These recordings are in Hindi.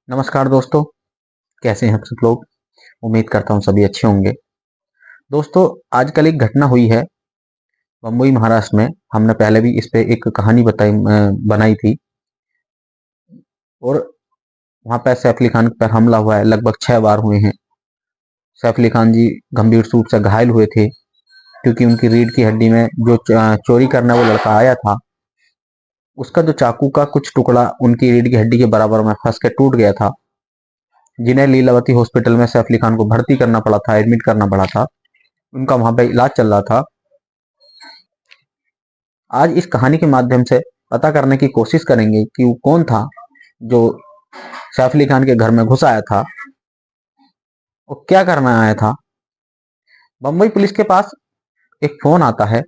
नमस्कार दोस्तों, कैसे हैं आप सब लोग। उम्मीद करता हूँ सभी अच्छे होंगे। दोस्तों, आजकल एक घटना हुई है बम्बई महाराष्ट्र में। हमने पहले भी इस पे एक कहानी बनाई थी और वहाँ पे सैफ अली खान पर हमला हुआ है। लगभग 6 बार हुए हैं। सैफ अली खान जी गंभीर रूप से घायल हुए थे क्योंकि उनकी रीढ़ की हड्डी में जो चोरी करने वो लड़का आया था, उसका जो चाकू का कुछ टुकड़ा उनकी रीढ़ की हड्डी के बराबर में फंस के टूट गया था, जिन्हें लीलावती हॉस्पिटल में सैफ अली खान को भर्ती करना पड़ा था, एडमिट करना पड़ा था। उनका वहां पे इलाज चल रहा था। आज इस कहानी के माध्यम से पता करने की कोशिश करेंगे कि वो कौन था जो सैफ अली खान के घर में घुस आया था और क्या करने आया था। बम्बई पुलिस के पास एक फोन आता है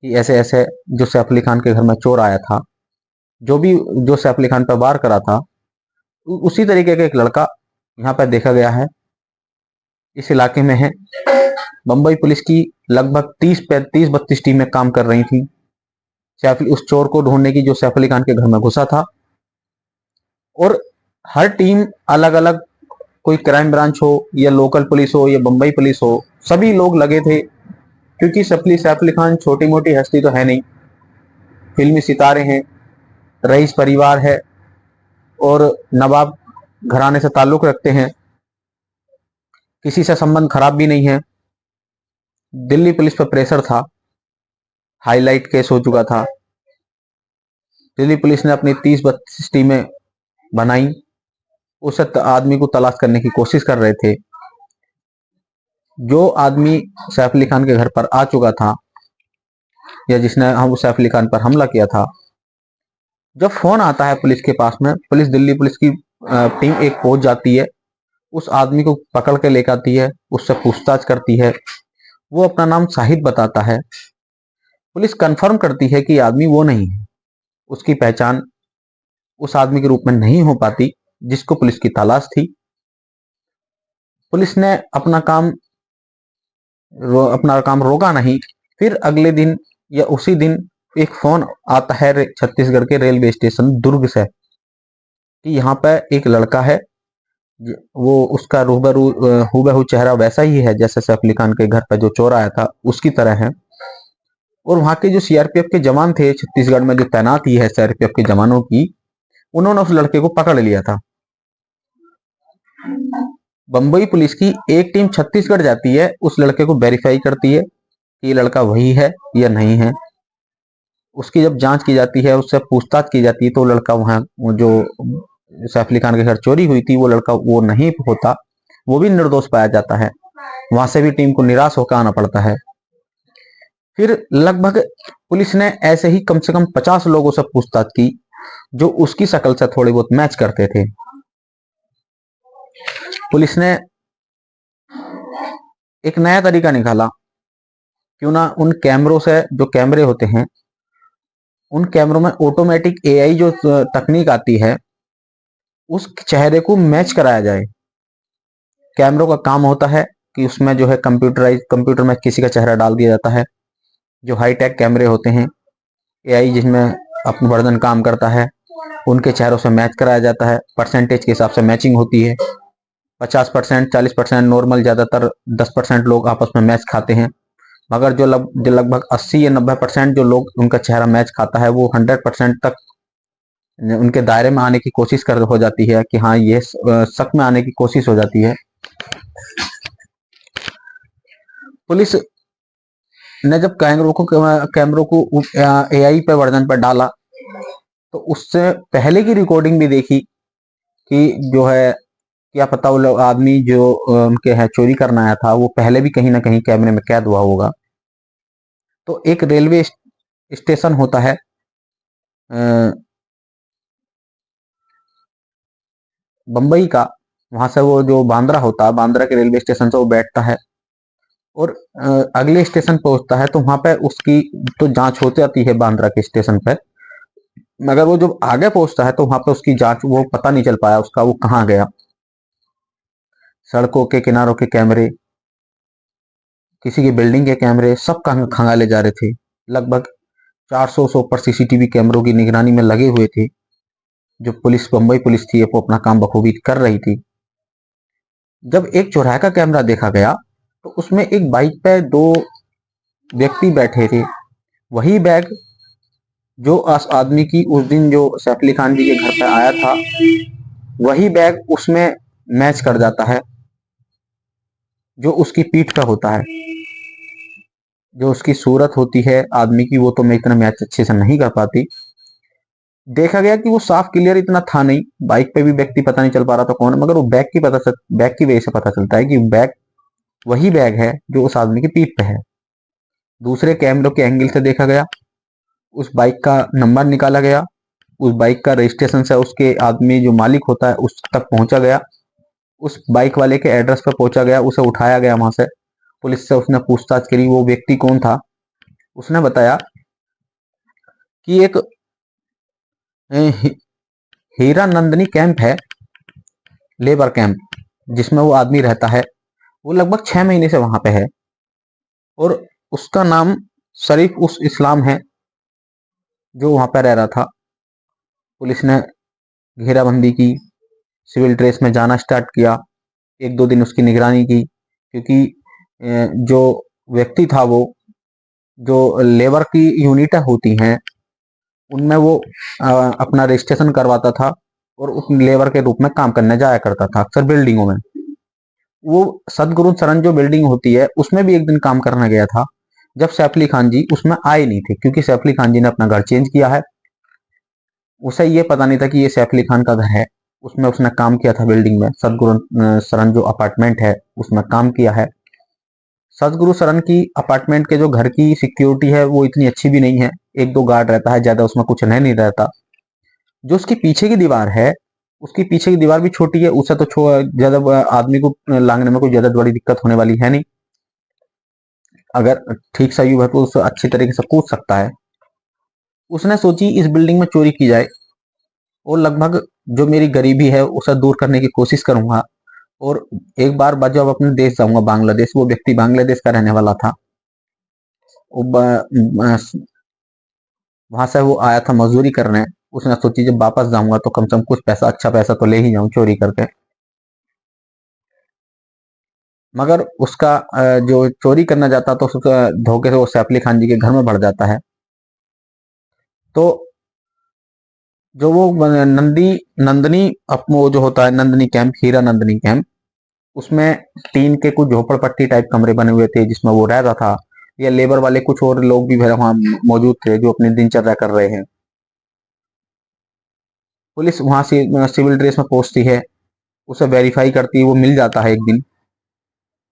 कि ऐसे ऐसे जो सैफ अली खान के घर में चोर आया था, जो सैफ अली खान पर वार करा था, उसी तरीके का एक लड़का यहाँ पर देखा गया है, इस इलाके में है। बम्बई पुलिस की लगभग 30-32 टीमें काम कर रही थी उस चोर को ढूंढने की जो सैफ अली खान के घर में घुसा था। और हर टीम अलग अलग, कोई क्राइम ब्रांच हो या लोकल पुलिस हो या बम्बई पुलिस हो, सभी लोग लगे थे क्योंकि सैफ अली खान छोटी मोटी हस्ती तो है नहीं, फिल्मी सितारे हैं, रईस परिवार है और नवाब घराने से ताल्लुक रखते हैं, किसी से संबंध खराब भी नहीं है। दिल्ली पुलिस पर प्रेशर था, हाईलाइट केस हो चुका था। दिल्ली पुलिस ने अपनी 30-32 टीमें बनाई, उस आदमी को तलाश करने की कोशिश कर रहे थे। जो आदमी सैफ अली खान के घर पर आ चुका था या जिसने हम सैफ अली खान पर हमला किया था, जब फोन आता है पुलिस के पास में, दिल्ली पुलिस की टीम एक पहुंच जाती है, उस आदमी को पकड़ के लेकर आती है, उससे पूछताछ करती है। वो अपना नाम शाहिद बताता है। पुलिस कंफर्म करती है कि आदमी वो नहीं है, उसकी पहचान उस आदमी के रूप में नहीं हो पाती जिसको पुलिस की तलाश थी। पुलिस ने अपना काम रोका नहीं। फिर अगले दिन या उसी दिन एक फोन आता है छत्तीसगढ़ के रेलवे स्टेशन दुर्ग से कि यहाँ पे एक लड़का है, वो उसका हूबहू चेहरा वैसा ही है जैसे सैफ अली खान के घर पर जो चोर आया था उसकी तरह है। और वहां के जो सीआरपीएफ के जवान थे छत्तीसगढ़ में, जो तैनाती है सीआरपीएफ के जवानों की, उन्होंने उस लड़के को पकड़ लिया था। बंबई पुलिस की एक टीम छत्तीसगढ़ जाती है, उस लड़के को वेरीफाई करती है कि ये लड़का वही है या नहीं है। उसकी जब जांच की जाती है, उससे पूछताछ की जाती है, तो लड़का वहां जो सैफ अली खान के घर चोरी हुई थी वो लड़का वो नहीं होता, वो भी निर्दोष पाया जाता है। वहां से भी टीम को निराश होकर आना पड़ता है। फिर लगभग पुलिस ने ऐसे ही कम से कम 50 लोगों से पूछताछ की जो उसकी शक्ल से थोड़ी बहुत मैच करते थे। पुलिस ने एक नया तरीका निकाला, क्यों ना उन कैमरों से, जो कैमरे होते हैं, उन कैमरों में ऑटोमेटिक एआई जो तकनीक आती है, उस चेहरे को मैच कराया जाए। कैमरों का काम होता है कि उसमें जो है कंप्यूटर में किसी का चेहरा डाल दिया जाता है। जो हाईटेक कैमरे होते हैं, एआई जिसमें अपना वर्जन काम करता है, उनके चेहरों से मैच कराया जाता है। परसेंटेज के हिसाब से मैचिंग होती है। 50%, 40% नॉर्मल, ज्यादातर 10% लोग आपस में मैच खाते हैं। मगर जो लगभग 80 या 90% जो लोग उनका चेहरा मैच खाता है, वो 100% तक उनके दायरे में आने की कोशिश हो जाती है कि हाँ ये शक में आने की कोशिश हो जाती है। पुलिस ने जब कैमरों को एआई पे वर्जन पर डाला, तो उससे पहले की रिकॉर्डिंग भी देखी कि जो है, क्या पता वो आदमी जो उनके है चोरी करना आया था, वो पहले भी कहीं ना कहीं कैमरे में कैद हुआ होगा। तो एक रेलवे स्टेशन होता है बंबई का, वहां से वो जो बांद्रा होता है, बांद्रा के रेलवे स्टेशन से वो बैठता है और अगले स्टेशन पहुंचता है। तो वहां पे उसकी तो जांच हो जाती है बांद्रा के स्टेशन पर, मगर वो जब आगे पहुंचता है तो वहां पे उसकी जांच, वो पता नहीं चल पाया उसका वो कहाँ गया। सड़कों के किनारों के कैमरे, किसी की बिल्डिंग के कैमरे, सब खंगाले जा रहे थे। लगभग 400 से ऊपर सीसीटीवी कैमरों की निगरानी में लगे हुए थे। जो पुलिस, बम्बई पुलिस थी, वो अपना काम बखूबी कर रही थी। जब एक चौराहे का कैमरा देखा गया तो उसमें एक बाइक पे दो व्यक्ति बैठे थे। वही बैग जो उस आदमी की उस दिन जो सैफ अली खान जी के घर पे आया था, वही बैग उसमें मैच कर जाता है जो उसकी पीठ पे होता है। जो उसकी सूरत होती है आदमी की, वो तो मैं इतना मैच अच्छे से नहीं कर पाती। देखा गया कि वो साफ क्लियर इतना था नहीं, बाइक पे भी व्यक्ति पता नहीं चल पा रहा था कौन है, मगर वो बैग की वजह से पता चलता है कि बैग वही बैग है जो उस आदमी की पीठ पे है। दूसरे कैमरों के एंगल से देखा गया, उस बाइक का नंबर निकाला गया, उस बाइक का रजिस्ट्रेशन से उसके आदमी जो मालिक होता है उस तक पहुंचा गया, उस बाइक वाले के एड्रेस पर पहुंचा गया, उसे उठाया गया वहां से। पुलिस से उसने पूछताछ करी वो व्यक्ति कौन था। उसने बताया कि एक हीरा नंदनी कैंप है, लेबर कैंप, जिसमें वो आदमी रहता है। वो लगभग 6 महीने से वहां पे है और उसका नाम शरीफ उस इस्लाम है जो वहां पर रह रहा था। पुलिस ने घेराबंदी की, सिविल ड्रेस में जाना स्टार्ट किया, एक दो दिन उसकी निगरानी की, क्योंकि जो व्यक्ति था वो जो लेबर की यूनिट होती हैं उनमें वो अपना रजिस्ट्रेशन करवाता था और उस लेबर के रूप में काम करने जाया करता था अक्सर बिल्डिंगों में। वो सदगुरु सरन जो बिल्डिंग होती है उसमें भी एक दिन काम करने गया था, जब सैफ अली खान जी उसमें आए नहीं थे, क्योंकि सैफ अली खान जी ने अपना घर चेंज किया है। उसे ये पता नहीं था कि ये सैफ अली खान का घर है। उसमें उसने काम किया था बिल्डिंग में, सदगुरु सरन जो अपार्टमेंट है उसमें काम किया है। सदगुरु सरन की अपार्टमेंट के जो घर की सिक्योरिटी है वो इतनी अच्छी भी नहीं है, एक दो गार्ड रहता है, ज्यादा उसमें कुछ नहीं रहता। जो उसकी पीछे की दीवार है, उसकी पीछे की दीवार भी छोटी है, उसे तो ज्यादा आदमी को लांघने में कोई ज्यादा बड़ी दिक्कत होने वाली है नहीं। अगर ठीक सही है तो उसे अच्छी तरीके से कूद सकता है। उसने सोची इस बिल्डिंग में चोरी की जाए और लगभग जो मेरी गरीबी है उसे दूर करने की कोशिश करूंगा। और एक बार बाद जब अपने देश जाऊंगा बांग्लादेश, वो व्यक्ति बांग्लादेश का रहने वाला था, वहां से वो आया था मजदूरी करने। उसने सोची जब वापस जाऊंगा तो कम से कम कुछ पैसा, अच्छा पैसा तो ले ही जाऊं चोरी करके। मगर उसका जो चोरी करना जाता तो उसका धोखे से वो सैफ अली खान जी के घर में बढ़ जाता है। तो जो वो नंदनी वो जो होता है नंदनी कैंप, हीरा नंदनी कैंप, उसमें टीन के कुछ झोपड़पट्टी टाइप कमरे बने हुए थे जिसमें वो रहता था। या लेबर वाले कुछ और लोग भी वहां मौजूद थे जो अपनी दिनचर्या कर रहे हैं। पुलिस वहां से सिविल ड्रेस में पहुंचती है, उसे वेरीफाई करती है, वो मिल जाता है एक दिन।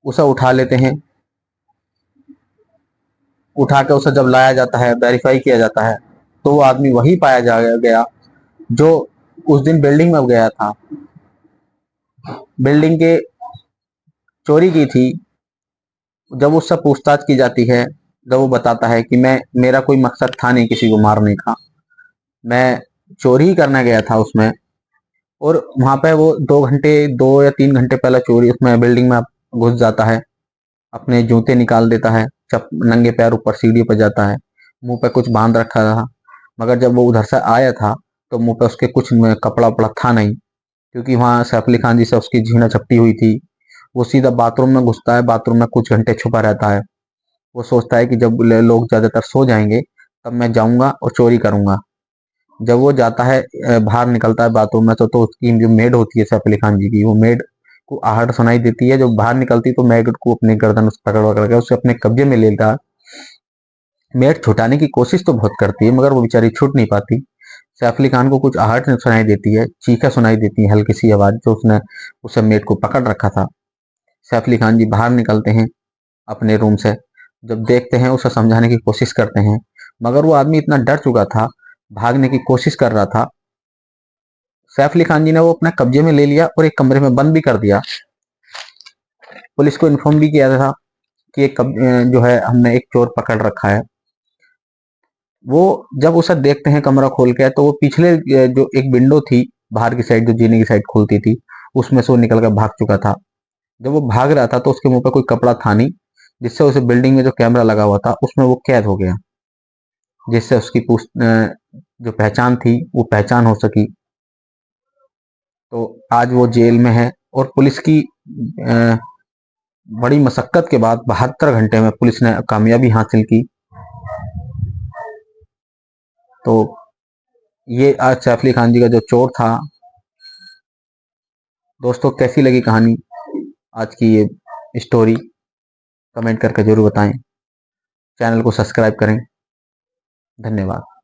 उसे उठा लेते हैं, उठा के उसे जब लाया जाता है, वेरीफाई किया जाता है, तो वो आदमी वही पाया जा गया जो उस दिन बिल्डिंग में गया था, बिल्डिंग के चोरी की थी। जब उससे पूछताछ की जाती है, जब वो बताता है कि मैं, मेरा कोई मकसद था नहीं किसी को मारने का, मैं चोरी करने गया था उसमें। और वहां पे वो 2 घंटे, 2 या 3 घंटे पहले चोरी उसमें बिल्डिंग में घुस जाता है, अपने जूते निकाल देता है, चप नंगे पैर ऊपर सीढ़ी पर जाता है, मुंह पे कुछ बांध रखा था। मगर जब वो उधर से आया था तो मुंह पे उसके कुछ कपड़ा उपड़ा था नहीं, क्योंकि वहां सैफ अली खान जी से उसकी झीना झपटी हुई थी। वो सीधा बाथरूम में घुसता है, बाथरूम में कुछ घंटे छुपा रहता है। वो सोचता है कि जब लोग ज्यादातर सो जाएंगे तब मैं जाऊंगा और चोरी करूंगा। जब वो जाता है, बाहर निकलता है बाथरूम में, तो उसकी जो मेड होती है सैफ अली खान जी की, वो मेड को आहट सुनाई देती है। जब बाहर निकलती तो मेड को अपने गर्दन उस पकड़ पकड़ के उसे अपने कब्जे में ले लेता है। मेड छुटाने की कोशिश तो बहुत करती है मगर वो बेचारी छूट नहीं पाती। सैफ अली खान को कुछ आहट सुनाई देती है, चीखें सुनाई देती है, हल्की सी आवाज, जो उसने उसे मेड को पकड़ रखा था। सैफ अली खान जी बाहर निकलते हैं अपने रूम से, जब देखते हैं उसे समझाने की कोशिश करते हैं, मगर वो आदमी इतना डर चुका था, भागने की कोशिश कर रहा था। सैफ अली खान जी ने वो अपने कब्जे में ले लिया और एक कमरे में बंद भी कर दिया। पुलिस को इन्फॉर्म भी किया था कि जो है हमने एक चोर पकड़ रखा है। वो जब उसे देखते हैं कमरा खोल के, तो वो पिछले जो एक विंडो थी बाहर की साइड, जो जीने की साइड खुलती थी, उसमें से वो निकल कर भाग चुका था। जब वो भाग रहा था तो उसके मुंह पे कोई कपड़ा था नहीं, जिससे उसे बिल्डिंग में जो कैमरा लगा हुआ था उसमें वो कैद हो गया, जिससे उसकी जो पहचान थी वो पहचान हो सकी। तो आज वो जेल में है और पुलिस की बड़ी मशक्कत के बाद 72 घंटे में पुलिस ने कामयाबी हासिल की। तो ये आज सैफ अली खान जी का जो चोर था। दोस्तों, कैसी लगी कहानी, आज की ये स्टोरी, कमेंट करके जरूर बताएं। चैनल को सब्सक्राइब करें। धन्यवाद।